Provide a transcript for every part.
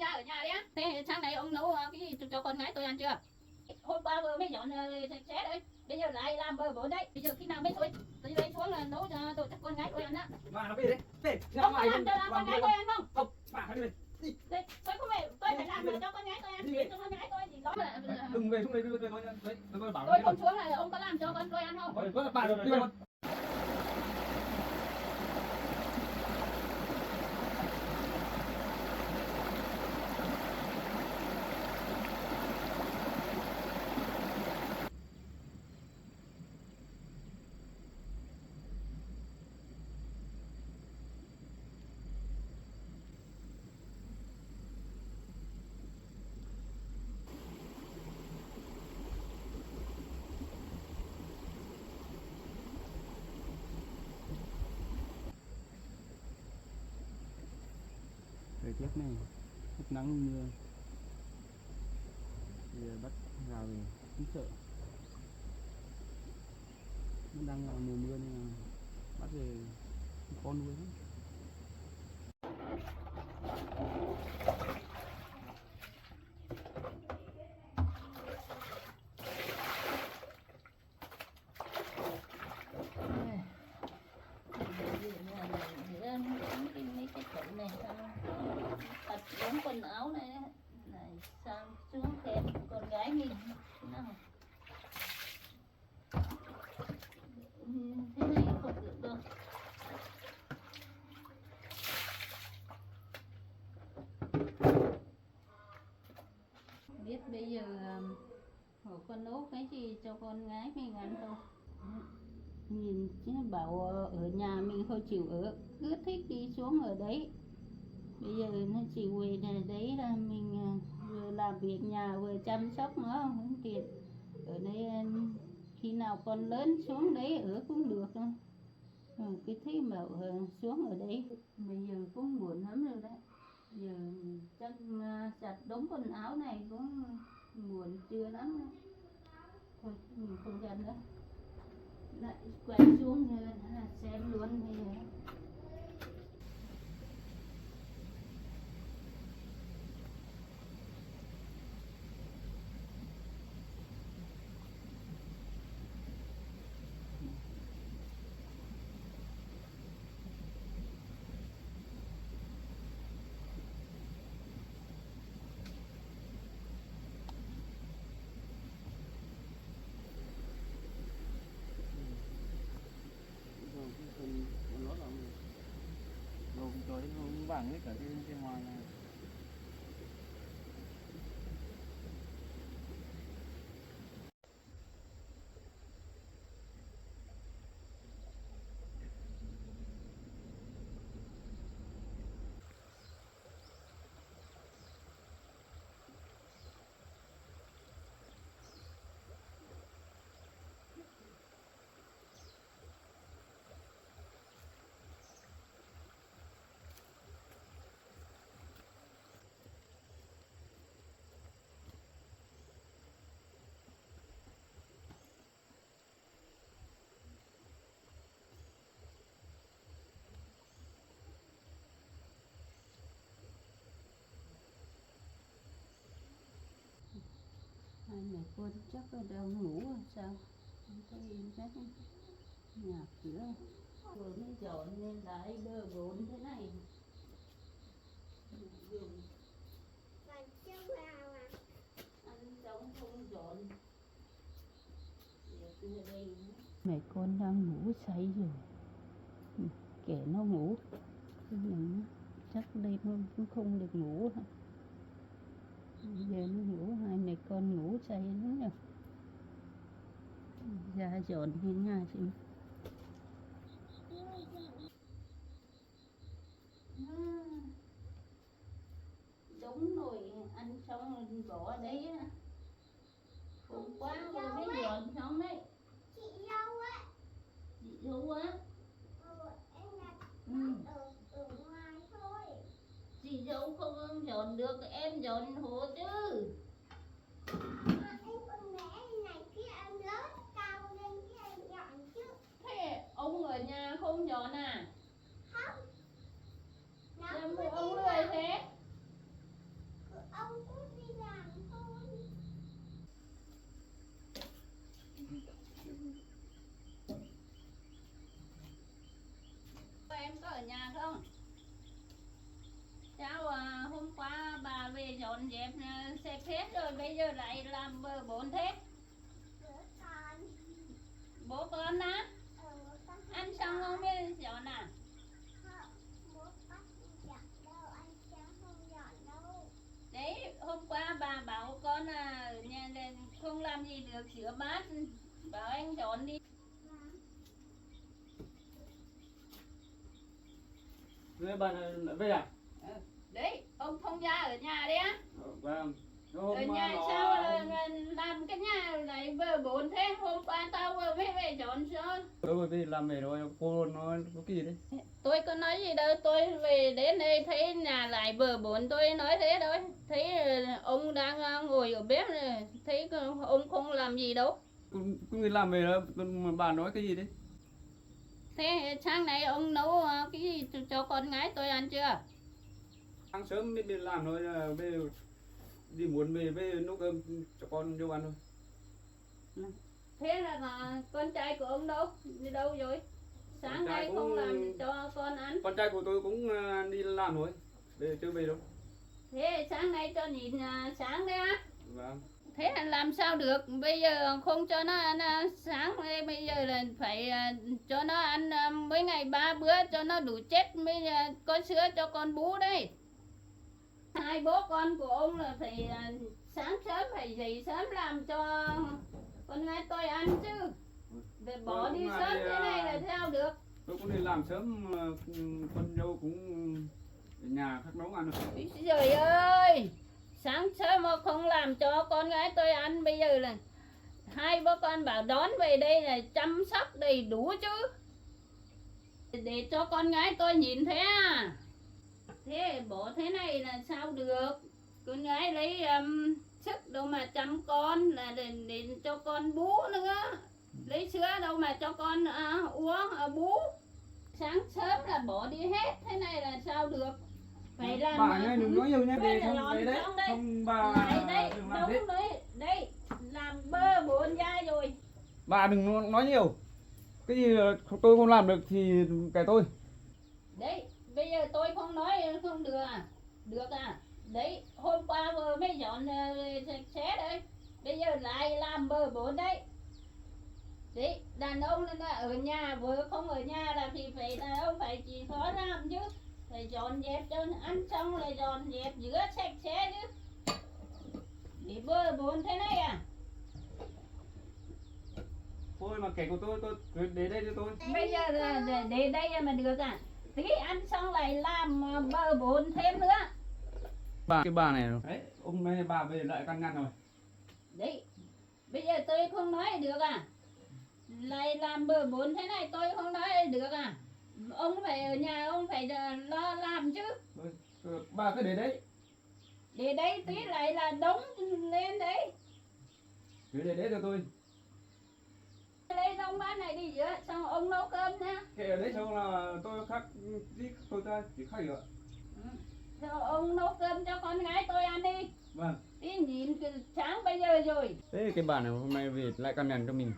ra ở nhà đấy. Thế sáng nay ông nấu cái gì cho con gái tôi ăn chưa? Hôm qua vừa mới dọn sạch sẽ đấy. Bây giờ lại làm bờ bộn đấy. Bây giờ khi nào mới thôi? Tôi đây xuống là nấu cho tôi con gái tôi ăn á. Mà nó về đấy. Về. Ông có làm cho con gái tôi ăn không? Không, bà hãy về. Đi. Đây, tôi không về, tôi phải làm cho con gái tôi ăn. Cho con gái tôi thì đó là đừng về xuống đây tôi nói đấy, tôi bảo tôi không xuống là ông có làm cho con tôi ăn không? Bà rồi đi con. Thời tiết này rất nắng mưa, thì bắt gà về cũng sợ, nó đang là mùa mưa nên là bắt về con nuôi lắm. Mấy cái chậu này thật giống quần áo này sang xuống kẹp con gái mình nào. Thế này không được đâu. Biết bây giờ con nấu cái gì cho con gái mình ăn không? Nhìn chứ bảo ở nhà mình không chịu ở, cứ thích đi xuống ở đấy. Bây giờ nó chịu về này đấy là mình vừa làm việc nhà vừa chăm sóc nó không tiện. Ở đây khi nào con lớn xuống đấy ở cũng được thôi. Cái thích bảo xuống ở đấy. Bây giờ cũng buồn lắm rồi đấy. Giờ chắc giặt đống quần áo này cũng buồn chưa lắm đấy. Thôi mình không gần nữa. Lại quay xuống xem luôn bây giờ. Rồi tối nó vàng hết cả trên ngoài này. Hai mẹ con chắc là đang ngủ rồi sao? Không thấy chắc nhà cửa vừa mới dọn nên lại bừa bộn thế này. Ăn xong không dọn. Mẹ con đang ngủ say rồi. Kể nó ngủ, nhưng chắc đây nó cũng không được ngủ. Giờ nó ngủ, hai mẹ con ngủ say lắm rồi. Ra dọn lên nhà chị. Đúng rồi, ăn xong rồi bỏ đấy á. Hôm qua rồi mới dọn xong đấy. Chị dâu á. Chị dâu á? Em đặt ở ngoài thôi. Chị dâu không dọn được, em dọn hộ chứ. Em còn bé này kia em lớn cao lên kia em dọn chứ. Thế ông ở nhà không dọn à? Không. Làm ông lười thế? dẹp xếp hết rồi bây giờ lại làm bờ bộn thế. bữa con Bố con á, bữa con ăn xong không biết dọn à? không, bữa con không dọn đâu, anh sáng không dọn đâu. Đấy, hôm qua bà bảo con nhà này không làm gì được sửa bát, bảo anh dọn đi. Người bạn về à? Đấy, ông thông gia ở nhà đấy á. Vâng. Ở nhà sao làm cái nhà này bờ bộn thế? Hôm qua tao vừa mới về dọn xong. Tôi về làm về rồi, cô nói có cái gì đấy? Tôi có nói gì đâu, tôi về đến đây thấy nhà lại bờ bộn, tôi nói thế thôi. Thấy ông đang ngồi ở bếp này, thấy ông không làm gì đâu. Người làm về đó, bà nói cái gì đấy? Thế sáng nay ông nấu cái gì cho con gái tôi ăn chưa? Sáng sớm mới đi làm rồi, về đi muốn về nấu cơm cho con vô ăn thôi. Thế là con trai của ông đâu? Đi đâu rồi? Sáng Con trai nay cũng- không làm cho con ăn. Con trai của tôi cũng đi làm rồi, chưa về đâu. Thế sáng nay cho nhịn sáng đấy á. Vâng. Thế là làm sao được? Bây giờ không cho nó ăn sáng, bây giờ là phải cho nó ăn mỗi ngày 3 bữa cho nó đủ chết mới có sữa cho con bú đây. Hai bố con của ông là phải sáng sớm phải dậy sớm làm cho con gái tôi ăn chứ. Để bỏ Tôi đi cũng sớm đi, thế này là sao được? Tôi cũng đi làm sớm, con dâu cũng ở nhà khắc nấu ăn rồi. Ý trời ơi, sáng sớm mà không làm cho con gái tôi ăn, bây giờ là hai bố con bảo đón về đây là chăm sóc đầy đủ chứ. Để cho con gái tôi nhìn thế à? Thế bỏ thế này là sao được? Con gái lấy sức đâu mà chăm con, là để cho con bú nữa. Lấy sữa đâu mà cho con uống bú. Sáng sớm là bỏ đi hết, thế này là sao được? Phải làm Bà nhá, đừng nói nhiều nhá, Bây về giờ không lòn về đấy, xong đây. không bà Lại đây, đừng làm thế. đúng đấy, đây, làm bơ bộn ra rồi. Bà đừng nói nhiều. Cái gì tôi không làm được thì kể tôi. Đấy, bây giờ tôi không nói không được à? Được à? Đấy, hôm qua vừa mới dọn sạch sẽ đấy. Bây giờ lại làm bơ bộn đấy. Đấy, đàn ông là ở nhà, vợ không ở nhà là thì phải đàn ông phải chỉ khó làm chứ. Phải dọn dẹp cho ăn xong là dọn dẹp rửa sạch sẽ chứ. Để bơ bộn thế này à? Thôi mà kể của tôi để đây cho tôi. Bây giờ là để đây mà được à? Tí ăn xong lại làm bơ bộn thêm nữa. Cái bà này rồi. Đấy, ông này bà về lại căn ngăn rồi. Đấy, bây giờ tôi không nói được à? Lại làm bừa bộn thế này tôi không nói được à? Ông phải ở nhà, ông phải lo làm chứ. Thôi, bà cứ để đấy. Để đây tí lại là đống lên đấy. Cứ để đấy cho tôi. Lấy đống bát này đi giữa, xong ông nấu cơm nha. Kệ ở đấy xong là tôi khắc tí tôi ta chỉ khắc được. Xong ông nấu cơm cho con gái tôi ăn đi. Vâng. Tí nhìn sáng bây giờ rồi. Thế cái bà này hôm nay về lại căn ngăn cho mình.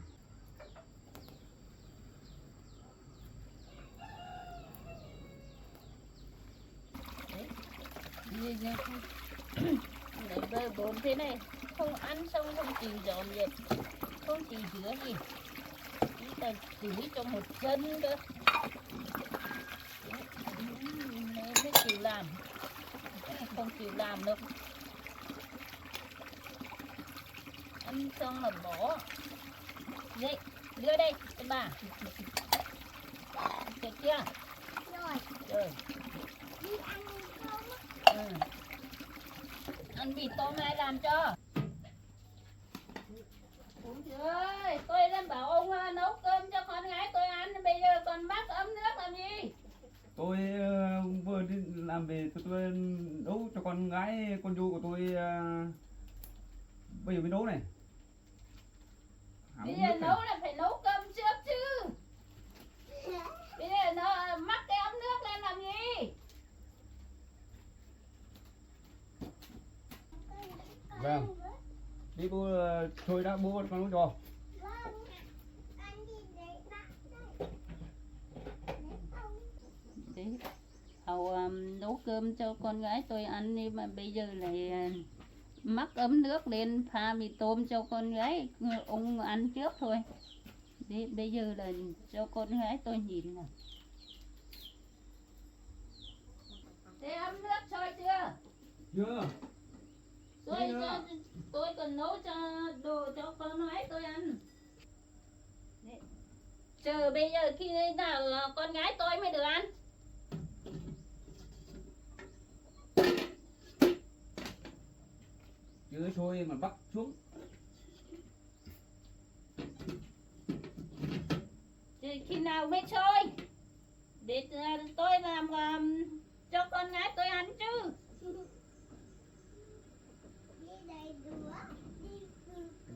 Để bơ bộn thế này, không ăn xong không chịu dọn dẹp, không chịu rửa gì, chỉ là chửi cho một chân cơ. Nên mới chịu làm, cái này không chịu làm đâu. Ăn xong là bỏ. Đây, đưa đây cho bà. Được chưa? Rồi, Rồi. đi ăn không? Ừ. Ăn vịt tôm ai làm cho? Ôi trời ơi, tôi đang bảo ông nấu cơm cho con gái tôi ăn, bây giờ còn bắt ấm nước làm gì? Tôi vừa đi làm về tôi nấu cho con gái con dâu của tôi bây giờ mới nấu này. Bây giờ nấu là phải nấu cơm trước chứ. Bây giờ nó mắc cái ấm nước lên làm gì? Vâng. Đi cô thôi đã bố con nấu cho. Vâng, anh đi để bác đây. Để ông. Đấy, hầu nấu cơm cho con gái tôi ăn đi mà bây giờ lại mắc ấm nước lên pha mì tôm cho con gái ông ăn trước thôi. Đấy, bây giờ là cho con gái tôi nhìn nào. Thế ấm nước sôi chưa? Chưa. Sôi cho tôi còn nấu cho đồ cho con gái tôi ăn. Đấy. Chờ bây giờ khi nào con gái tôi mới được ăn. Chưa sôi mà bắt xuống. Thì khi nào mới sôi? Để tôi làm cho con gái tôi ăn chứ. Đi đầy đũa, đi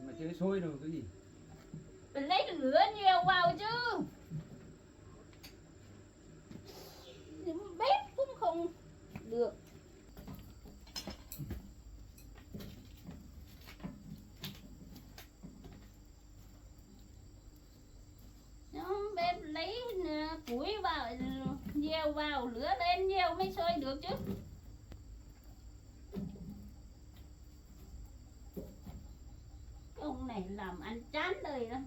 Mà chưa sôi rồi cái gì. Phải lấy lửa nhiều vào chứ. Bếp cũng không được. Bếp lấy củi vào nhiều vào, lửa lên nhiều mới sôi được chứ. Ông này làm ăn chán đời lắm.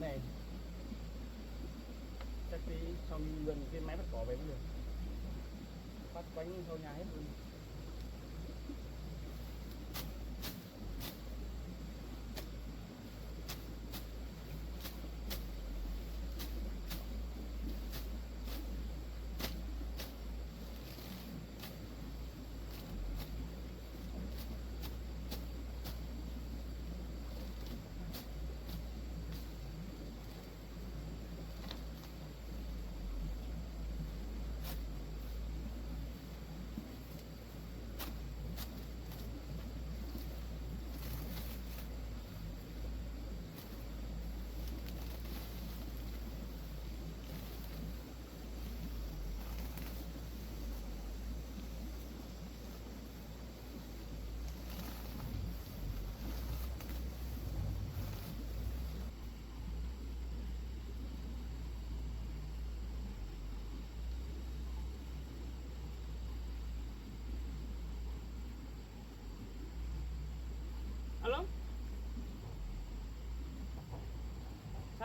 Này chắc đi xong gần cái máy bắt cỏ về cũng được, bắt quanh sau nhà hết luôn.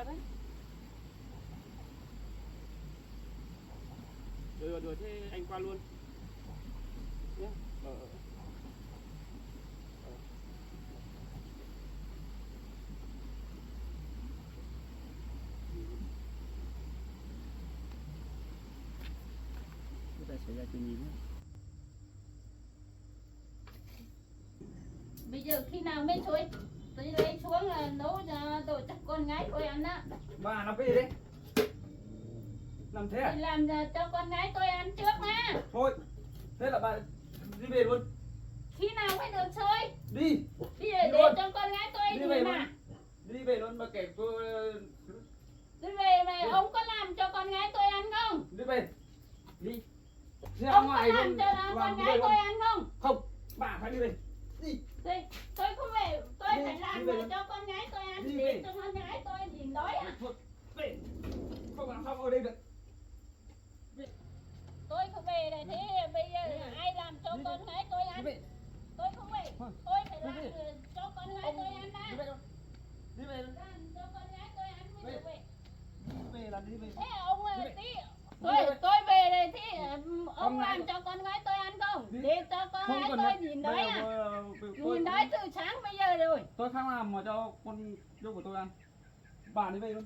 phát đấy. Được thế anh qua luôn nhé. Chúng ta xảy ra chuyện gì nữa? Bây giờ khi nào mới thôi tôi lấy xuống là nấu cho đồ chắc con gái tôi ăn á. Bà làm cái gì đấy? Làm thế à? Thì làm cho con gái tôi ăn trước mà. Thôi, thế là bà đi về luôn. Khi nào mới được thôi? Đi. Bây giờ Đi để luôn. cho con gái tôi Đi đi về mà. Đi về luôn, bà kể tôi. Đi về mà ông có làm cho con gái tôi ăn không? Đi về. Đi. Ra Ông có ngoài làm luôn. cho con gái tôi ăn không? Không, bà phải đi về. Đi. Tôi không về, tôi Đi, phải đi làm về để luôn. cho con gái tôi ăn Đi để về. cho con gái tôi nhìn đói à? Thôi, về. Không làm sao ở đây được. Tôi không về này thế bây giờ ai làm cho Đi con gái tôi Đi ăn? về. Tôi không về. Thôi. Tôi phải Đi làm về. cho con gái tôi ăn Đi đã. về luôn. Đi về luôn. Làm cho con gái tôi ăn mới được về. Đi về là đi về. Thế ông Đi về. tí Đi về. tôi về đây thì ông Con làm gái- cho con gái tôi ăn không? Đi. Để cho con Không gái cần tôi đấy. nhìn đói Bây à? giờ Nhìn đói từ sáng bây giờ rồi. tôi không làm mà cho con dâu của tôi ăn. Bà đi về luôn.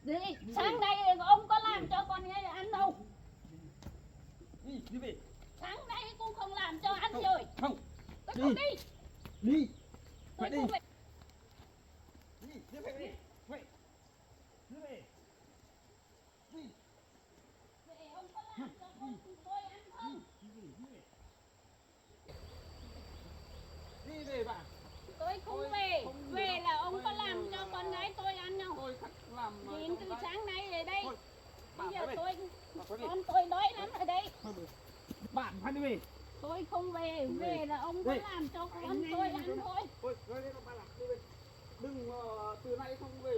Đi, sáng nay ông có làm cho con gái ăn đâu? Đi về. Sáng nay cũng không làm cho ăn Không, rồi. không. Tôi Đi. không đi. Đi. Tôi Phải đi. không về. Đi về. Đi về. Đi. Vậy ông có làm cho con tôi ăn không? Đi về bà. Tôi không Tôi về. không Về được. là ông Tôi có làm đều cho là- con gái tôi ăn không? Tôi khắc làm Nhìn từ trong sáng nay ở đây. Thôi, Bây bà giờ phải về. tôi Bà phải về. con tôi đói lắm ở đây. Thôi về. Bạn phải đi về. Tôi không về. Về là ông có Đi. làm cho con tôi ăn thôi. Thôi, rồi đây bà làm đi về. Đừng từ nay không về.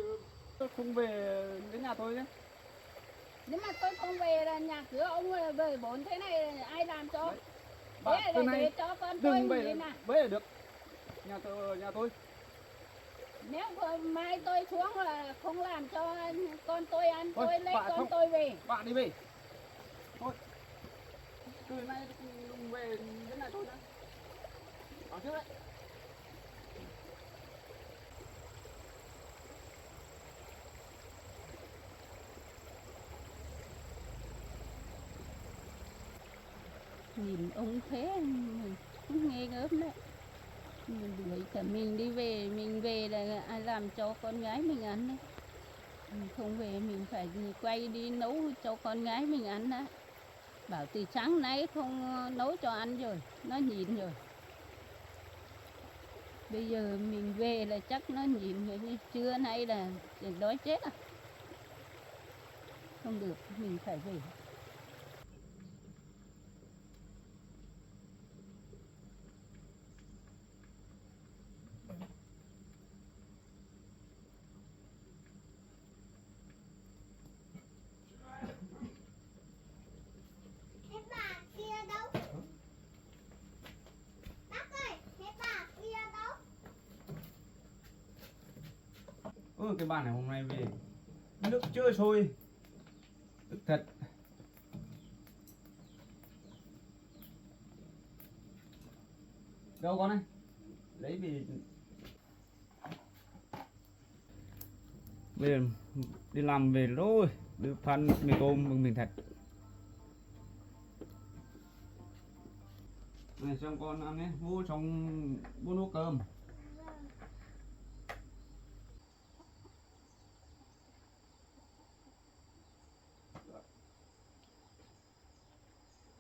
Không về đến nhà tôi nhé. Nếu mà tôi không về là nhà cửa ông về bốn thế này là ai làm cho? Đấy. Thế Bà là từ để nay cho con tôi đừng về nhìn à. về là được. Nhà tôi. Nếu mai tôi xuống là không làm cho con tôi ăn, Thôi, tôi lấy bà con không- tôi về. Bạn đi về. Thôi. Từ nay đừng về đến nhà tôi nữa. Bảo trước đấy. Nhìn ông thế mình cũng nghe gớm đấy. Mình đuổi cả mình đi về, mình về là ai làm cho con gái mình ăn đấy. Mình không về mình phải quay đi nấu cho con gái mình ăn đã. Bảo từ sáng nay không nấu cho ăn rồi, nó nhịn rồi. Bây giờ mình về là chắc nó nhịn rồi, trưa nay là đói chết à. Không được, mình phải về. Thế bà kia đâu? Bác ơi, thế bà kia đâu? Cái bàn này hôm nay về nước chưa sôi. Nước thật. Đâu con ơi? Lấy về. Bây giờ đi làm về rồi, đưa phân mì tôm mừng mình thật. Này xong con ăn nhé, vô xong vô nấu cơm.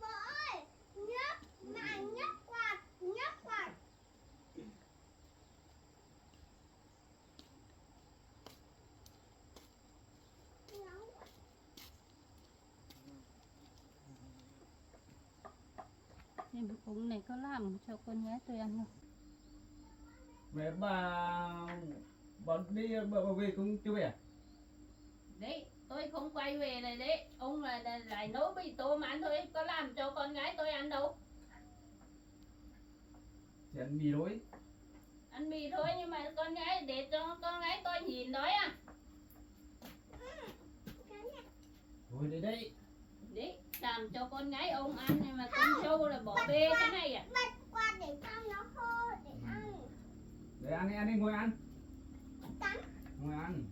Bố ơi, nhấc, mà nhấc quạt, nhấc quạt. Nóng quá. Em ông này có làm cho con gái tôi ăn không? Mẹ bà đi bà về cũng chưa về à? Đấy, tôi không quay về này đấy. Ông là lại nấu mì tôm ăn thôi, có làm cho con gái tôi ăn đâu. Chỉ ăn mì thôi. Ăn mì thôi nhưng mà con gái để cho con gái tôi nhìn đói à. Thôi đấy đấy. Đấy, làm cho con gái ông ăn nhưng mà con trâu là bỏ bê thế này à? Bật qua để cho nó khô để ăn. Để ăn đi ngồi ăn. Cắn. Ngồi ăn.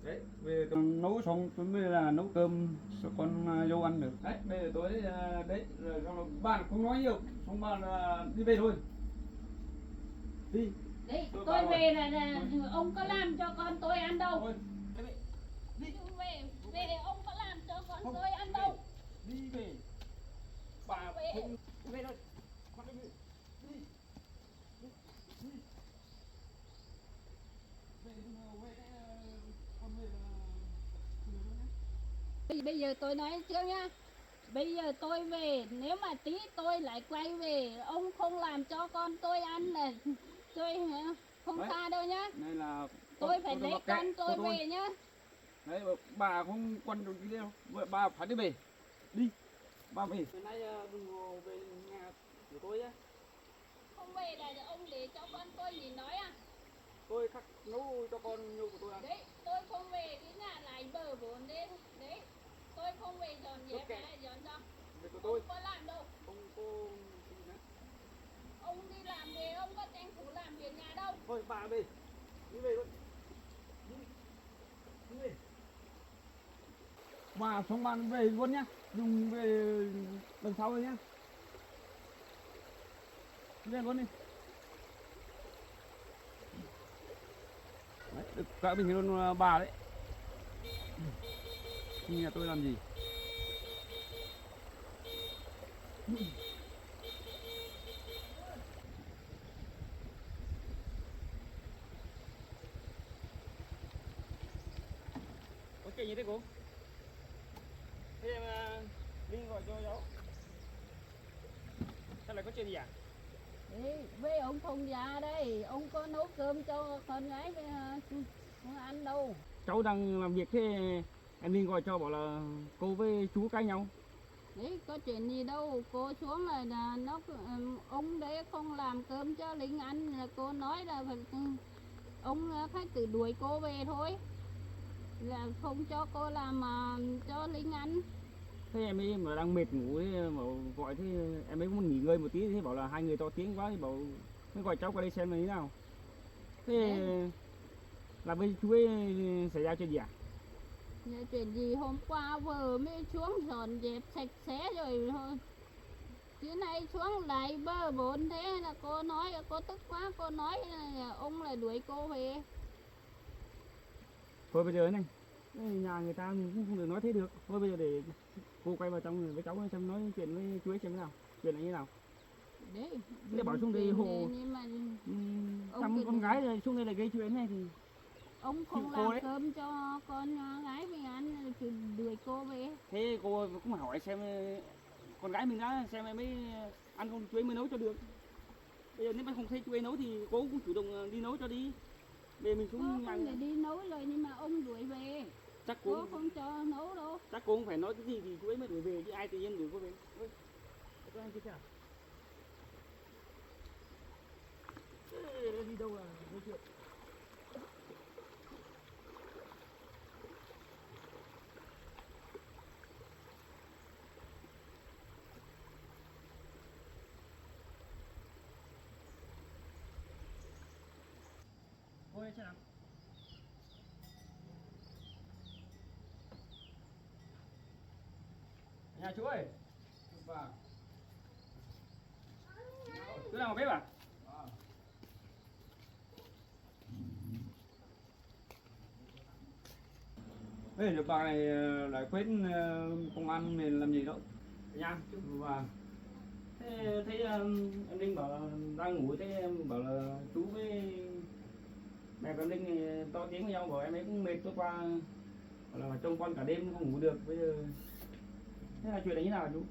Đấy, về tôi nấu xong tôi mới là nấu cơm cho con vô ăn được. Đấy, bây giờ tôi đấy rồi xong rồi bạn không nói nhiều, xong bạn đi về thôi. Đi. Đấy, Tôi tôi bảo về là ông có làm cho con tôi ăn đâu. Thôi. Đi. Về ông có làm cho con Không, tôi ăn đi đâu. về. Đi về. Bà Về. không về đâu. Con đi về. Đi. Đi. Đi. Về thì về cái con về là Bây giờ tôi nói trước nhá. Bây giờ tôi về, nếu mà tí tôi lại quay về, ông không làm cho con tôi ăn là tôi không đấy. xa đâu nhá. Đây là Tôi phải con lấy mặc kệ con tôi của về nhá. Đấy, bà không quan trọng gì đâu. Bà phải đi về. Đi. Bà về. Hôm nay đừng về nhà của tôi nhé. Không về là ông để cho con tôi nhìn nói à? Tôi khắc nấu cho con yêu của tôi ăn. Đấy, tôi không về cái nhà lại bờ vốn đến. Đấy, tôi không về dọn dẹp hay dọn cho. Về của tôi. Ông có làm đâu. Không có gì nữa. Ông đi làm về, ông có tranh thủ làm việc nhà đâu. Thôi bà về. Đi về thôi. Đi. Đi về. Bà xong bạn về luôn nhá. Đừng về lần sau rồi nhá. Đi về luôn đi. Đấy, được cả bình luôn bà đấy. Nhà tôi làm gì? Có chuyện gì thế cô? Thế em Linh gọi cho cháu. Sao lại có chuyện gì à? Đấy, với ông thông gia đây, ông có nấu cơm cho con gái không ăn đâu. Cháu đang làm việc thế em Linh gọi cho bảo là cô với chú cãi nhau. Đấy, có chuyện gì đâu, cô xuống là nó ông đấy không làm cơm cho Linh ăn là cô nói là phải, ông phải tự đuổi cô về thôi. Là không cho cô làm mà cho Linh ăn. Thế em ấy mà đang mệt ngủ thế mà gọi thế em ấy muốn nghỉ ngơi một tí thế bảo là hai người to tiếng quá thì bảo mới gọi cháu qua đây xem là thế nào. Thế là với chú ấy xảy ra chuyện gì à? Nhà chuyện gì hôm qua vừa mới xuống dọn dẹp sạch sẽ rồi thôi. Chứ nay xuống lại bơ bộn thế là cô nói, cô tức quá, cô nói là ông lại đuổi cô về. Thôi bây giờ này, nhà người ta mình cũng không được nói thế được. Thôi bây giờ để cô quay vào trong với cháu xem nói chuyện với chú ấy xem thế nào. Chuyện là như thế nào? Đấy, Thế bảo xuống đây hồ nhưng mà thăm con gái rồi xuống đây là gây chuyện này thì ông không cô làm đấy. cơm cho con gái mình ăn thì đuổi cô về. Thế cô cũng hỏi xem con gái mình đã xem em ấy ăn con chú ấy mới nấu cho được. Bây giờ nếu mà không thấy chú ấy nấu thì cô cũng chủ động đi nấu cho đi. Để mình Cô xuống không để đi nấu rồi nhưng mà ông đuổi về. chắc Cô cô không cho nấu đâu. chắc cô cũng phải nói cái gì thì chú ấy mới đuổi về chứ ai tự nhiên đuổi cô về. Ôi, cho anh kia chào. Thế đi đâu là nói chuyện. Cô ơi, xem nào. Nhà chú ơi. Vâng. Chú nào vào bếp à? Ê, được bà này lại quên công an mình làm gì đâu. Nha. Vâng. Thế thấy em Linh bảo là đang ngủ, thế em bảo là chú với mẹ của em Linh thì to tiếng với nhau, bảo em ấy cũng mệt tối qua, bảo là trông con cả đêm không ngủ được. Bây giờ thế là chuyện là như nào hả chú?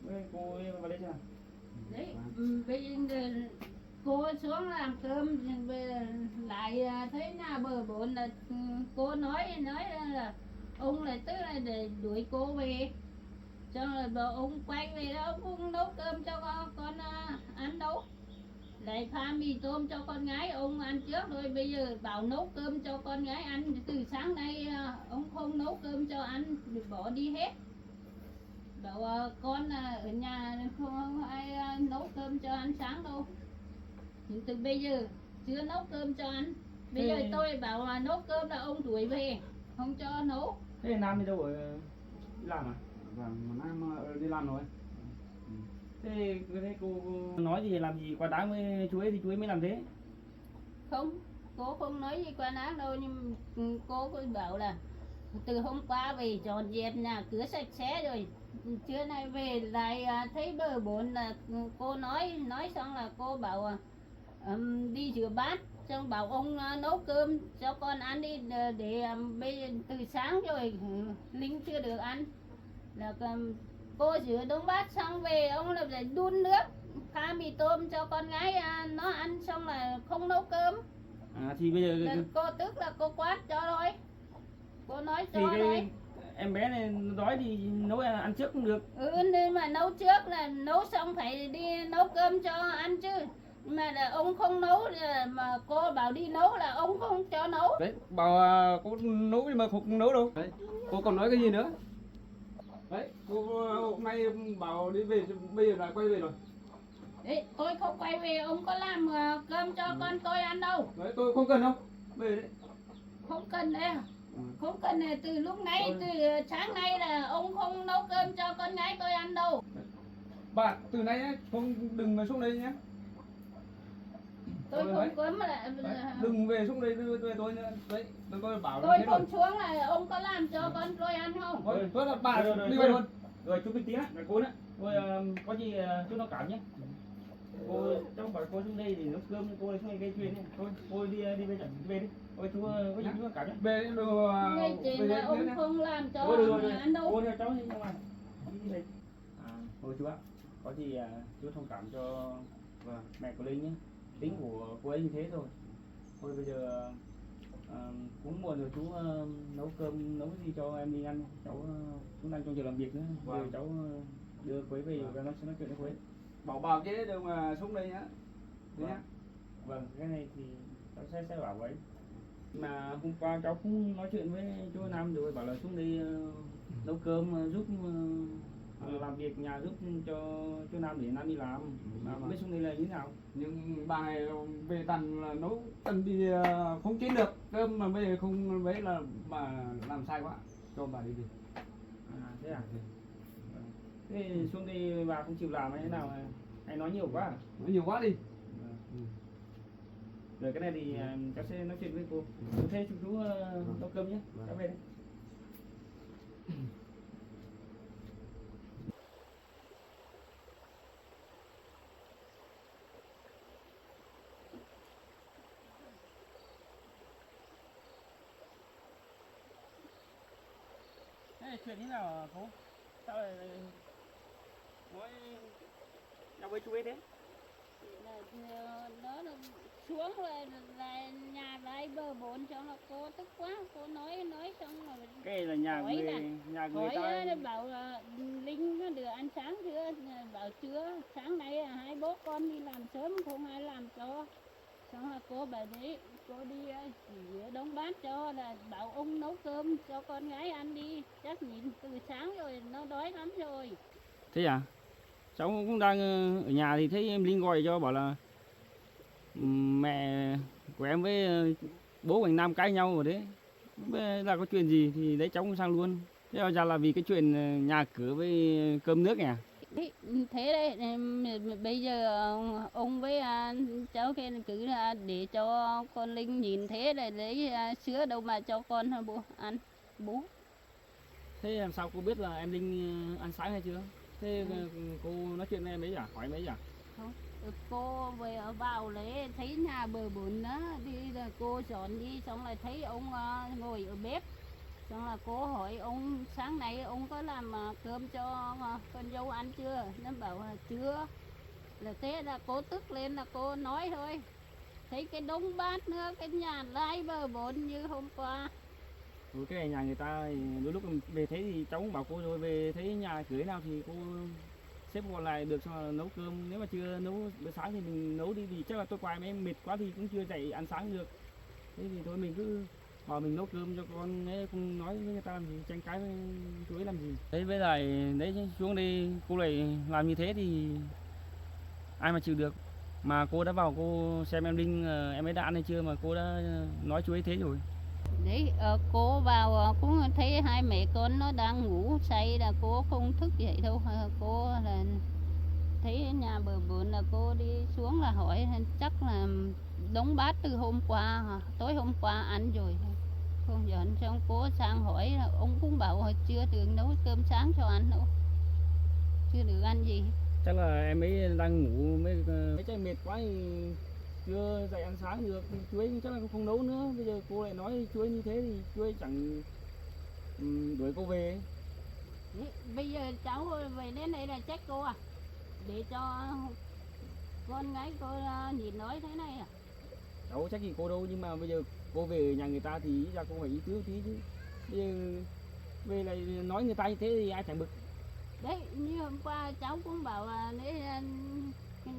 Với cô ấy vào đây xem nào. Đấy, bây giờ cô xuống làm cơm bây giờ lại thấy nhà bờ bộn là cô nói là ông lại tức là để đuổi cô về. Cho là bảo ông quay về đó ông không nấu cơm cho con ăn đâu. lại pha mì tôm cho con gái ông ăn trước rồi bây giờ bảo nấu cơm cho con gái ăn, từ sáng nay ông không nấu cơm cho ăn, bỏ đi hết. Bảo con ở nhà không ai nấu cơm cho ăn sáng đâu. Nhưng từ bây giờ chưa nấu cơm cho ăn. Bây giờ tôi bảo là nấu cơm là ông đuổi về, không cho nấu. Thế Nam đi đâu rồi? Đi làm à? Vâng, mà Nam đi làm rồi. Thế cô nói gì làm gì quá đáng với chú ấy thì chú ấy mới làm thế. Không, cô không nói gì quá đáng đâu, nhưng cô bảo là từ hôm qua về dọn dẹp nhà cửa sạch sẽ rồi, trưa nay về lại thấy bờ bộn là cô nói xong là cô bảo đi rửa bát, xong bảo ông nấu cơm cho con ăn đi, để bây giờ từ sáng rồi Linh chưa được ăn, là cô rửa đống bát xong về ông là phải đun nước pha mì tôm cho con gái nó ăn, xong là không nấu cơm. Thì bây giờ Là cô tức là cô quát cho thôi, cô nói cho thì thôi. em bé này đói thì nấu ăn trước cũng được. Nhưng mà nấu trước là nấu xong phải đi nấu cơm cho ăn chứ, mà là ông không nấu mà cô bảo đi nấu là ông không cho nấu. Đấy, bảo cô nấu nhưng mà không nấu đâu. Đấy, cô còn nói cái gì nữa? Đấy, cô hôm nay bảo đi về, bây giờ lại quay về rồi. Đấy, tôi không quay về, ông có làm cơm cho con tôi ăn đâu. Đấy, tôi không cần đâu. Về đấy. Không cần đấy, không cần này, từ lúc nãy từ sáng nay là ông không nấu cơm cho con gái tôi ăn đâu. Bạn từ nay ấy, không đừng mà xuống đây nhé. Tôi không có mà lại Đừng về xuống đây về tôi nữa. Đấy, tôi bảo tôi thế không rồi. xuống là ông có làm cho con tôi ăn không? Thôi là bà Rồi, đi về luôn. Rồi chú bình tĩnh á, cô nữa. Thôi có gì chú nó cảm nhé. Cô cháu bảo cô xuống đây thì nấu cơm, cô xuống đây gây chuyện này. Thôi cô đi về đi. Thôi chú có gì chú nó cảm nhé. Về được Ngay chuyện là ông không làm cho Rồi, ăn đâu. cô theo cháu đi ra ngoài. Đi về. Thôi chú ạ, có gì chú thông cảm cho mẹ của Linh nhé. Tính của cô ấy như thế rồi. Thôi bây giờ cũng muộn rồi, chú nấu cơm nấu cái gì cho em đi ăn. Cháu cũng đang trong giờ làm việc nữa. Giờ cháu đưa cô ấy về và nó sẽ nói chuyện với cô ấy. bảo chứ đừng mà xuống đây nhá. Vâng, cái này thì cháu sẽ bảo ấy. Mà hôm qua cháu cũng nói chuyện với chú Nam rồi, bảo là xuống đây nấu cơm giúp làm việc nhà giúp cho chú Nam để Nam đi làm. Mà không biết xuống đây là như thế nào. Nhưng bà này về tần là nấu tần đi không chín được cơm, mà bây giờ không mấy là mà làm sai quá, cho bà đi. Thế à? Thế xuống đây bà không chịu làm hay thế nào, hay nói nhiều quá? Nói nhiều quá đi. Rồi cái này thì cháu sẽ nói chuyện với cô. Thế chú nấu cơm nhé, cháu về đây. Thế chuyện như nào hả cô? Sao lại nói nhau với chú ấy thế? Đó là xuống là nhà lại bờ bộn, cho là cô tức quá, cô nói xong rồi Cái là nhà người ta hỏi bảo là Linh nó được ăn sáng chưa, bảo chưa, sáng nay hai bố con đi làm sớm không ai làm cho, xong là cô bảo đấy cô đi rửa đống bát cho, là bảo ông nấu cơm cho con gái ăn đi, chắc nhìn từ sáng rồi nó đói lắm rồi. Thế à? Cháu cũng đang ở nhà thì thấy em Linh gọi cho bảo là mẹ của em với bố của anh Nam cãi nhau rồi đấy. Bây là có chuyện gì thì đấy cháu cũng sang luôn. Thế ra là vì cái chuyện nhà cửa với cơm nước à? Thế đấy, bây giờ ông với cháu kia cứ để cho con Linh nhìn thế là lấy sữa đâu mà cho con bố ăn bố. Thế làm sao cô biết là em Linh ăn sáng hay chưa? Thế cô nói chuyện với em ấy à? Hỏi em ấy à? Không, cô về vào lấy thấy nhà bờ bộn đó, đi là cô dọn đi, xong lại thấy ông ngồi ở bếp, xong là cô hỏi ông sáng nay ông có làm cơm cho con dâu ăn chưa, nó bảo là chưa, là thế là cô tức lên là cô nói thôi, thấy cái đống bát nữa, cái nhà lai bờ bộn như hôm qua. Cái này nhà người ta đôi lúc về thấy thì cháu cũng bảo cô rồi, về thấy nhà cửa nào thì cô sếp gọi lại được cho nấu cơm, nếu mà chưa nấu bữa sáng thì mình nấu đi, vì chắc là tôi qua em mệt quá thì cũng chưa dậy ăn sáng được. Thế thì thôi mình cứ bảo mình nấu cơm cho con ấy, không nói với người ta làm gì, tranh cãi với chú ấy làm gì. Đấy với lại đấy xuống đây cô lại làm như thế thì ai mà chịu được. Mà cô đã vào cô xem em Linh em ấy đã ăn hay chưa mà cô đã nói chú ấy thế rồi. Đấy cô vào cũng thấy hai mẹ con nó đang ngủ say là cô không thức dậy đâu. Cô là thấy ở nhà bờ vườn là cô đi xuống là hỏi chắc là đống bát từ hôm qua tối hôm qua ăn rồi không giờ xong cô sang hỏi là ông cũng bảo chưa được nấu cơm sáng cho ăn đâu, chưa được ăn gì. Chắc là em ấy đang ngủ mấy cái mệt quá thì chưa dậy ăn sáng được thì chú ấy chắc là không nấu nữa. Bây giờ cô lại nói chú ấy như thế thì chú ấy chẳng đuổi cô về. Đấy, bây giờ cháu về đến đây là trách cô à, để cho con gái cô nhìn nói thế này à? Cháu trách gì cô đâu, nhưng mà bây giờ cô về nhà người ta thì ý ra cô phải ý tứ tí chứ. Bây giờ về lại nói người ta như thế thì ai chẳng bực. Đấy như hôm qua cháu cũng bảo là lấy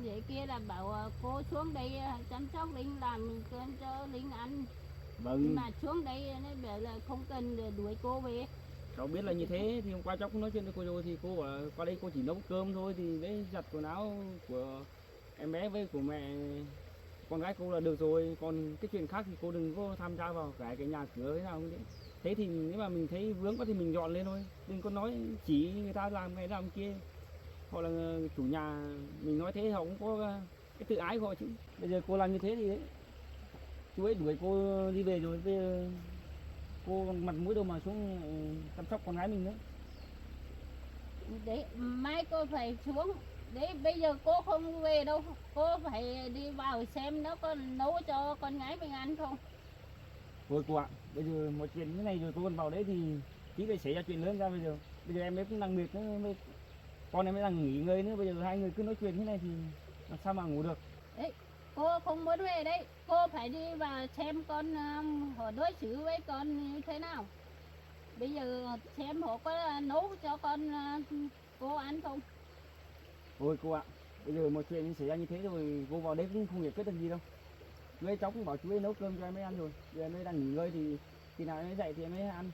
vậy kia là bảo cô xuống đây chăm sóc Linh làm cơm cho Linh ăn. Vâng. Nhưng mà xuống đây nó bảo là không cần để đuổi cô về. Cháu biết là như thế thì hôm qua cháu cũng nói chuyện với cô rồi thì cô bảo qua đây cô chỉ nấu cơm thôi, thì đấy giặt quần áo của em bé với của mẹ con gái cô là được rồi, còn cái chuyện khác thì cô đừng có tham gia vào cái nhà cửa thế nào đấy. Thế thì nếu mà mình thấy vướng quá thì mình dọn lên thôi, đừng có nói chỉ người ta làm cái làm kia. Họ là chủ nhà, mình nói thế họ cũng có cái tự ái của họ chứ. Bây giờ cô làm như thế thì đấy chú ấy đuổi cô đi về rồi, bây giờ cô mặt mũi đâu mà xuống chăm sóc con gái mình nữa. Đấy mai cô phải xuống. Đấy bây giờ cô không về đâu, cô phải đi vào xem nó có nấu cho con gái mình ăn không. Thôi cô ạ, bây giờ một chuyện như này rồi cô còn vào đấy thì tí lại xảy ra chuyện lớn ra. Bây giờ em ấy cũng đang mệt nữa, con em ấy đang nghỉ ngơi nữa, bây giờ hai người cứ nói chuyện thế này thì làm sao mà ngủ được. Đấy cô không muốn về đấy, cô phải đi vào xem con họ đối xử với con như thế nào. Bây giờ xem họ có nấu cho con cô ăn không. Thôi cô ạ, bây giờ một chuyện xảy ra như thế rồi cô vào đấy cũng không giải quyết được gì đâu. Chú ấy cháu cũng bảo chú ấy nấu cơm cho em ấy ăn rồi, giờ em ấy đang nghỉ ngơi thì khi nào em ấy dậy thì em ấy ăn.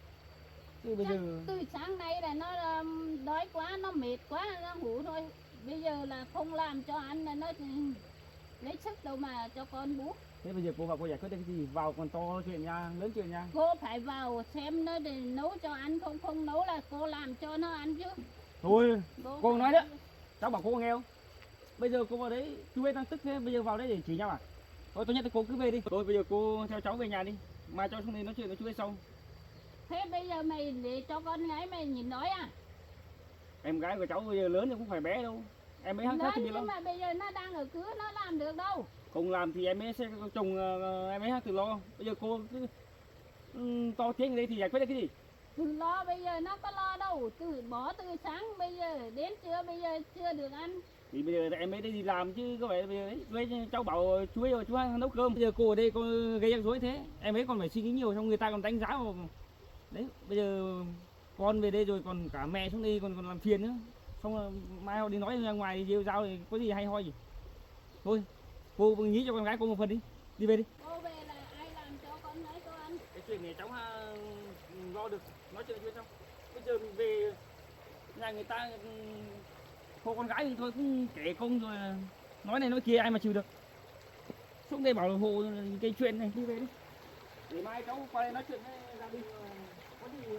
Chứ bây Chắc giờ từ sáng nay là nó đói quá, nó mệt quá, nó ngủ thôi. Bây giờ là không làm cho ăn là nó lấy sức đâu mà cho con bú. thế bây giờ cô vào cô giải quyết được cái gì, vào còn to chuyện nha, lớn chuyện nha. Cô phải vào xem nó để nấu cho ăn không, không nấu là cô làm cho nó ăn chứ. Thôi cô phải- nói đó, cháu bảo cô nghe không. Bây giờ cô vào đấy chú ấy đang tức thế, bây giờ vào đấy để chỉ nhau à? Thôi tôi nhất là cô cứ về đi, thôi bây giờ cô theo cháu về nhà đi, mai cháu xuống đây nói chuyện với chú ấy sau. Thế bây giờ mày để cho con gái mày nhìn nói à? Em gái của cháu bây giờ lớn thì không phải bé đâu, em ấy hát Lớn thì biết nhưng đâu. mà bây giờ nó đang ở cửa, nó làm được đâu. Không làm thì em ấy sẽ chồng em ấy hát tự lo. Bây giờ cô cứ to tiếng ở đây thì giải quyết được cái gì? Từ lo bây giờ nó có lo đâu, bỏ từ sáng bây giờ đến trưa bây giờ chưa được ăn. Thì bây giờ em ấy đi làm chứ có phải bây giờ đấy với cháu bảo chú ấy rồi chú nấu cơm. Bây giờ cô ở đây cô gây rắc rối thế, em ấy còn phải suy nghĩ nhiều, xong người ta còn đánh giá vào. Đấy bây giờ con về đây rồi còn cả mẹ xuống đây còn làm phiền nữa, xong rồi mai họ đi nói ra ngoài thì rêu rao thì có gì hay ho gì. Thôi cô nghĩ cho con gái cô một phần đi về đi. Cô về là ai làm cho con gái cô ăn? Cái chuyện này cháu lo được, nói chuyện xong. Bây giờ mình về nhà người ta cô con gái thì thôi cũng kể công rồi nói này nói kia ai mà chịu được. Xuống đây bảo là hộ cái chuyện này, đi về đi. Để mai cháu qua đây nói chuyện với gia đình có gì